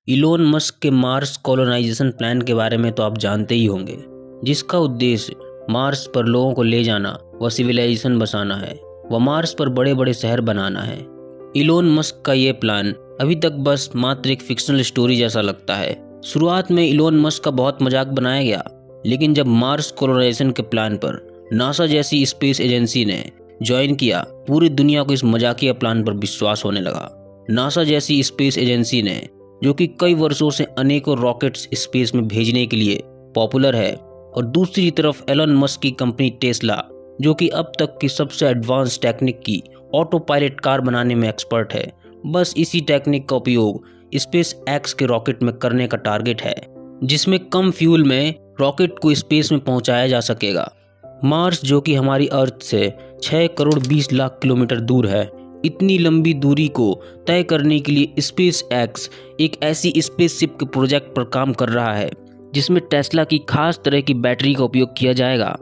Elon Musk के Mars colonisation plan के बारे में तो आप जानते ही होंगे, जिसका उद्देश्य मार्स पर लोगों को ले जाना व सिविलाइजेशन बसाना है व मार्स पर बड़े बड़े शहर बनाना है। इलोन मस्क का ये प्लान अभी तक बस मात्र एक फिक्शनल स्टोरी जैसा लगता है। शुरुआत में इलोन मस्क का बहुत मजाक बनाया गया, लेकिन जब मार्स कॉलोनाइजेशन के प्लान पर नासा जैसी स्पेस एजेंसी ने ज्वाइन किया, पूरी दुनिया को इस मजाकिया प्लान पर विश्वास होने लगा। नासा जैसी स्पेस एजेंसी ने, जो कि कई वर्षों से अनेकों रॉकेट्स स्पेस में भेजने के लिए पॉपुलर है, और दूसरी तरफ एलन मस्क की कंपनी टेस्ला, जो कि अब तक की सबसे एडवांस टेक्निक की ऑटो पायलट कार बनाने में एक्सपर्ट है, बस इसी टेक्निक का उपयोग स्पेस एक्स के रॉकेट में करने का टारगेट है, जिसमें कम फ्यूल में रॉकेट को स्पेस में पहुंचाया जा सकेगा। मार्स, जो कि हमारी अर्थ से 6 करोड़ 20 लाख किलोमीटर दूर है, इतनी लंबी दूरी को तय करने के लिए स्पेस एक्स एक ऐसी स्पेसशिप के प्रोजेक्ट पर काम कर रहा है, जिसमें टेस्ला की खास तरह की बैटरी का उपयोग किया जाएगा,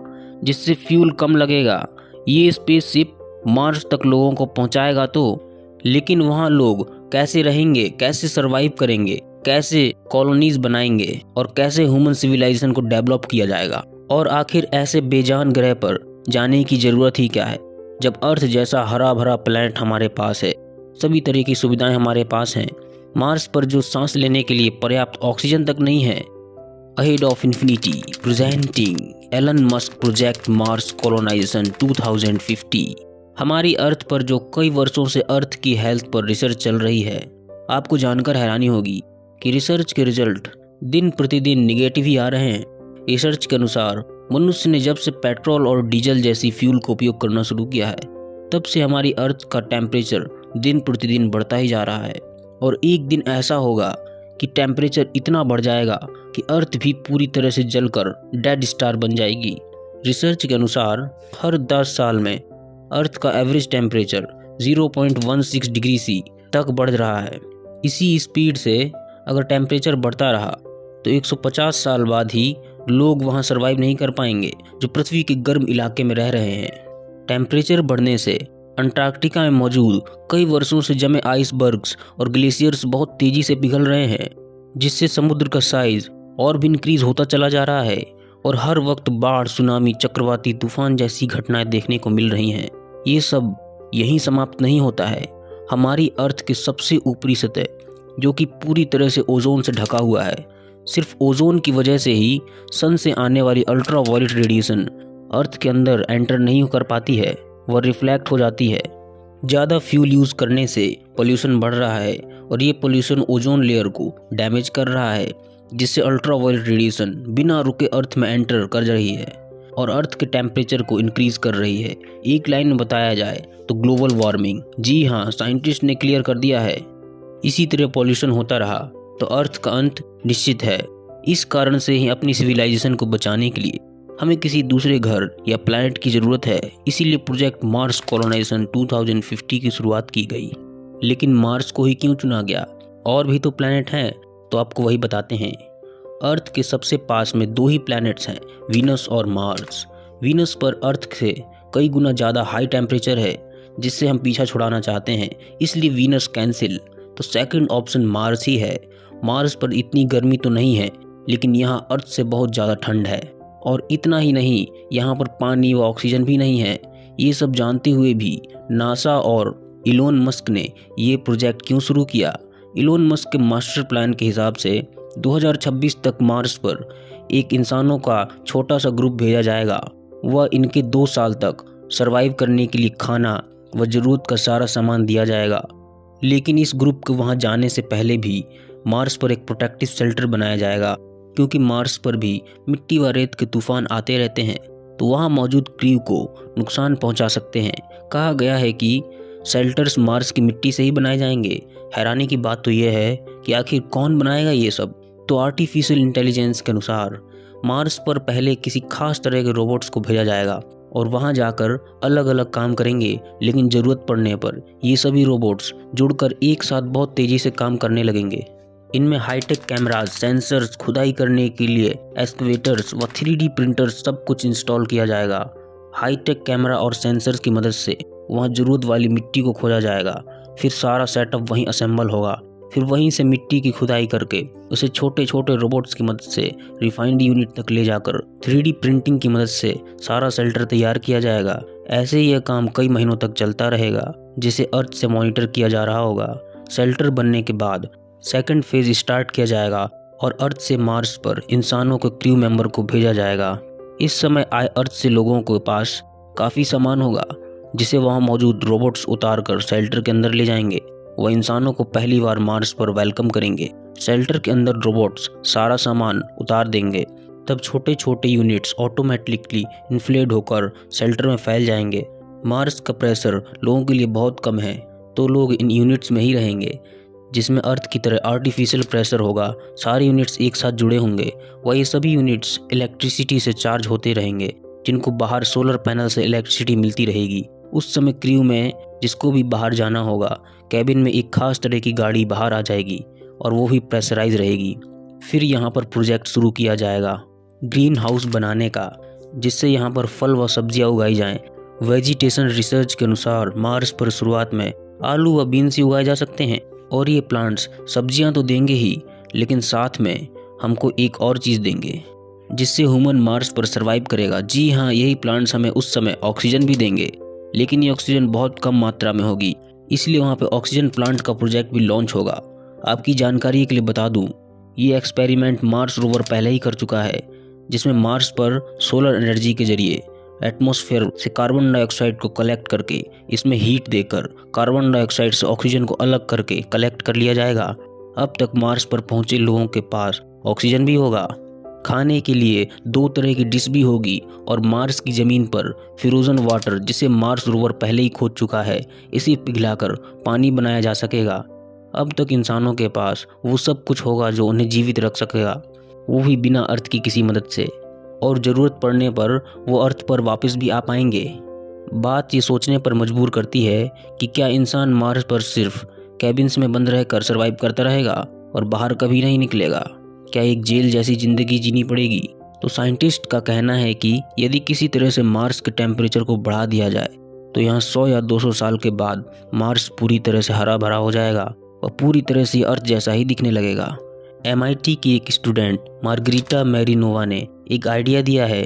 जिससे फ्यूल कम लगेगा। ये स्पेसशिप मार्स तक लोगों को पहुंचाएगा तो, लेकिन वहां लोग कैसे रहेंगे, कैसे सरवाइव करेंगे, कैसे कॉलोनीज बनाएंगे और कैसे ह्यूमन सिविलाइजेशन को डेवलप किया जाएगा, और आखिर ऐसे बेजान ग्रह पर जाने की जरूरत ही क्या है, जब अर्थ जैसा हरा भरा प्लैनेट हमारे पास है, सभी तरह की सुविधाएं हमारे पास हैं। मार्स पर जो सांस लेने के लिए पर्याप्त ऑक्सीजन तक नहीं है। Ahead of infinity presenting Elon Musk project Mars colonisation 2050। हमारी अर्थ पर जो कई वर्षों से अर्थ की हेल्थ पर रिसर्च चल रही है, आपको जानकर हैरानी होगी कि रिसर्च के रिजल्ट दिन प्रतिदिन निगेटिव ही आ रहे हैं। रिसर्च के अनुसार मनुष्य ने जब से पेट्रोल और डीजल जैसी फ्यूल का उपयोग करना शुरू किया है, तब से हमारी अर्थ का टेम्परेचर दिन प्रतिदिन बढ़ता ही जा रहा है, और एक दिन ऐसा होगा कि टेम्परेचर इतना बढ़ जाएगा कि अर्थ भी पूरी तरह से जलकर डेड स्टार बन जाएगी। रिसर्च के अनुसार हर 10 साल में अर्थ का एवरेज टेम्परेचर 0.16 डिग्री सी तक बढ़ रहा है। इसी स्पीड से अगर टेम्परेचर बढ़ता रहा तो 150 साल बाद ही लोग वहां सरवाइव नहीं कर पाएंगे, जो पृथ्वी के गर्म इलाके में रह रहे हैं। टेम्परेचर बढ़ने से अंटार्कटिका में मौजूद कई वर्षों से जमे आइसबर्ग्स और ग्लेशियर्स बहुत तेजी से पिघल रहे हैं, जिससे समुद्र का साइज और भी इंक्रीज होता चला जा रहा है, और हर वक्त बाढ़, सुनामी, चक्रवाती तूफान जैसी घटनाएं देखने को मिल रही हैं। ये सब यहीं समाप्त नहीं होता है। हमारी अर्थ के सबसे ऊपरी सतह, जो कि पूरी तरह से ओजोन से ढका हुआ है, सिर्फ ओजोन की वजह से ही सन से आने वाली अल्ट्रा वायलेट रेडिएशन अर्थ के अंदर एंटर नहीं कर पाती है, वह रिफ्लेक्ट हो जाती है। ज़्यादा फ्यूल यूज़ करने से पोल्यूशन बढ़ रहा है, और ये पोल्यूशन ओजोन लेयर को डैमेज कर रहा है, जिससे अल्ट्रा वायलेट रेडिएशन बिना रुके अर्थ में एंटर कर रही है और अर्थ के टेम्परेचर को इंक्रीज कर रही है। एक लाइन में बताया जाए तो ग्लोबल वार्मिंग। जी हाँ, साइंटिस्ट ने क्लियर कर दिया है। इसी तरह पॉल्यूशन होता रहा तो अर्थ का अंत निश्चित है। इस कारण से ही अपनी सिविलाइजेशन को बचाने के लिए हमें किसी दूसरे घर या प्लैनेट की ज़रूरत है। इसीलिए प्रोजेक्ट मार्स कॉलोनाइजेशन 2050 की शुरुआत की गई। लेकिन मार्स को ही क्यों चुना गया? और भी तो प्लैनेट हैं, तो आपको वही बताते हैं। अर्थ के सबसे पास में 2 ही प्लैनेट्स हैं, वीनस और मार्स। वीनस पर अर्थ से कई गुना ज़्यादा हाई टेम्परेचर है, जिससे हम पीछा छुड़ाना चाहते हैं, इसलिए वीनस कैंसिल। तो सेकंड ऑप्शन मार्स ही है। मार्स पर इतनी गर्मी तो नहीं है, लेकिन यहाँ अर्थ से बहुत ज़्यादा ठंड है, और इतना ही नहीं, यहाँ पर पानी व ऑक्सीजन भी नहीं है। ये सब जानते हुए भी नासा और इलोन मस्क ने ये प्रोजेक्ट क्यों शुरू किया? इलोन मस्क के मास्टर प्लान के हिसाब से 2026 तक मार्स पर एक इंसानों का छोटा सा ग्रुप भेजा जाएगा। वह इनके 2 साल तक सरवाइव करने के लिए खाना व ज़रूरत का सारा सामान दिया जाएगा। लेकिन इस ग्रुप को वहां जाने से पहले भी मार्स पर एक प्रोटेक्टिव शेल्टर बनाया जाएगा, क्योंकि मार्स पर भी मिट्टी व रेत के तूफान आते रहते हैं, तो वहां मौजूद क्रू को नुकसान पहुंचा सकते हैं। कहा गया है कि शेल्टर्स मार्स की मिट्टी से ही बनाए जाएंगे। हैरानी की बात तो यह है कि आखिर कौन बनाएगा ये सब? तो आर्टिफिशियल इंटेलिजेंस के अनुसार मार्स पर पहले किसी खास तरह के रोबोट्स को भेजा जाएगा, और वहां जाकर अलग अलग काम करेंगे, लेकिन ज़रूरत पड़ने पर ये सभी रोबोट्स जुड़कर एक साथ बहुत तेज़ी से काम करने लगेंगे। इनमें हाईटेक कैमराज, सेंसर्स, खुदाई करने के लिए एक्सकवेटर्स व 3D प्रिंटर्स सब कुछ इंस्टॉल किया जाएगा। हाईटेक कैमरा और सेंसर्स की मदद से वहां ज़रूरत वाली मिट्टी को खोजा जाएगा, फिर सारा सेटअप वहीं असेंबल होगा। फिर वहीं से मिट्टी की खुदाई करके उसे छोटे छोटे रोबोट्स की मदद से रिफाइंड यूनिट तक ले जाकर 3D प्रिंटिंग की मदद से सारा शेल्टर तैयार किया जाएगा। ऐसे ही यह काम कई महीनों तक चलता रहेगा, जिसे अर्थ से मॉनिटर किया जा रहा होगा। शेल्टर बनने के बाद सेकंड फेज स्टार्ट किया जाएगा और अर्थ से मार्स पर इंसानों के क्रू मेंबर को भेजा जाएगा। इस समय आए अर्थ से लोगों के पास काफ़ी सामान होगा, जिसे वहाँ मौजूद रोबोट्स उतार कर शेल्टर के अंदर ले जाएंगे। वह इंसानों को पहली बार मार्स पर वेलकम करेंगे। शेल्टर के अंदर रोबोट्स सारा सामान उतार देंगे। तब छोटे छोटे यूनिट्स ऑटोमेटिकली इन्फ्लेट होकर शेल्टर में फैल जाएंगे। मार्स का प्रेशर लोगों के लिए बहुत कम है, तो लोग इन यूनिट्स में ही रहेंगे, जिसमें अर्थ की तरह आर्टिफिशियल प्रेशर होगा। सारे यूनिट्स एक साथ जुड़े होंगे। वह ये सभी यूनिट्स इलेक्ट्रिसिटी से चार्ज होते रहेंगे, जिनको बाहर सोलर पैनल से इलेक्ट्रिसिटी मिलती रहेगी। उस समय क्रू में जिसको भी बाहर जाना होगा, कैबिन में एक खास तरह की गाड़ी बाहर आ जाएगी और वो भी प्रेशराइज रहेगी। फिर यहाँ पर प्रोजेक्ट शुरू किया जाएगा ग्रीन हाउस बनाने का, जिससे यहाँ पर फल व सब्जियाँ उगाई जाएं। वेजिटेशन रिसर्च के अनुसार मार्स पर शुरुआत में आलू व बीन्स ही उगाए जा सकते हैं, और ये प्लांट्स सब्जियाँ तो देंगे ही, लेकिन साथ में हमको एक और चीज़ देंगे जिससे ह्यूमन मार्स पर सर्वाइव करेगा। जी हाँ, यही प्लांट्स हमें उस समय ऑक्सीजन भी देंगे, लेकिन ये ऑक्सीजन बहुत कम मात्रा में होगी, इसलिए वहाँ पे ऑक्सीजन प्लांट का प्रोजेक्ट भी लॉन्च होगा। आपकी जानकारी के लिए बता दूं, ये एक्सपेरिमेंट मार्स रोवर पहले ही कर चुका है, जिसमें मार्स पर सोलर एनर्जी के जरिए एटमॉस्फेयर से कार्बन डाइऑक्साइड को कलेक्ट करके इसमें हीट देकर कार्बन डाइऑक्साइड से ऑक्सीजन को अलग करके कलेक्ट कर लिया जाएगा। अब तक मार्स पर पहुंचे लोगों के पास ऑक्सीजन भी होगा, खाने के लिए 2 तरह की डिश भी होगी, और मार्स की ज़मीन पर फ्रोजन वाटर, जिसे मार्स रोवर पहले ही खोद चुका है, इसे पिघलाकर पानी बनाया जा सकेगा। अब तक इंसानों के पास वो सब कुछ होगा जो उन्हें जीवित रख सकेगा, वो भी बिना अर्थ की किसी मदद से, और ज़रूरत पड़ने पर वो अर्थ पर वापस भी आ पाएंगे। बात ये सोचने पर मजबूर करती है कि क्या इंसान मार्स पर सिर्फ कैबिन्स में बंद रहकर सर्वाइव करता रहेगा और बाहर कभी नहीं निकलेगा? क्या एक जेल जैसी ज़िंदगी जीनी पड़ेगी? तो साइंटिस्ट का कहना है कि यदि किसी तरह से मार्स के टेम्परेचर को बढ़ा दिया जाए तो यहाँ 100 या 200 साल के बाद मार्स पूरी तरह से हरा भरा हो जाएगा और पूरी तरह से अर्थ जैसा ही दिखने लगेगा। MIT की एक स्टूडेंट मार्गरीटा मैरिनोवा ने एक आइडिया दिया है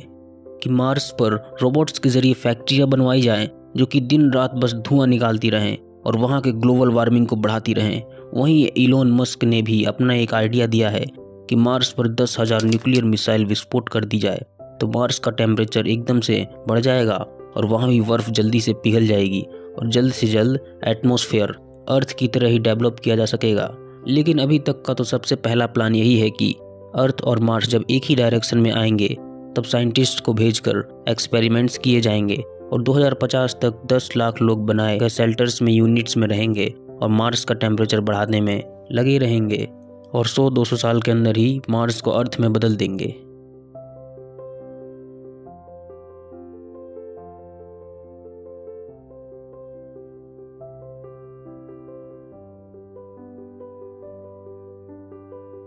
कि मार्स पर रोबोट्स के जरिए फैक्ट्रियाँ बनवाई जाएं, जो कि दिन रात बस धुआं निकालती रहें और वहाँ के ग्लोबल वार्मिंग को बढ़ाती रहें। वहीं इलोन मस्क ने भी अपना एक आइडिया दिया है कि मार्स पर 10,000 न्यूक्लियर मिसाइल विस्फोट कर दी जाए तो मार्स का टेम्परेचर एकदम से बढ़ जाएगा और वहाँ भी बर्फ जल्दी से पिघल जाएगी और जल्द से जल्द एटमॉस्फेयर अर्थ की तरह ही डेवलप किया जा सकेगा। लेकिन अभी तक का तो सबसे पहला प्लान यही है कि अर्थ और मार्स जब एक ही डायरेक्शन में आएंगे तब साइंटिस्ट को भेजकर एक्सपेरिमेंट्स किए जाएंगे और 2050 तक 10 लाख लोग बनाए गए शेल्टर्स में यूनिट्स में रहेंगे और मार्स का टेम्परेचर बढ़ाने में लगे रहेंगे और 100-200 साल के अंदर ही मार्स को अर्थ में बदल देंगे।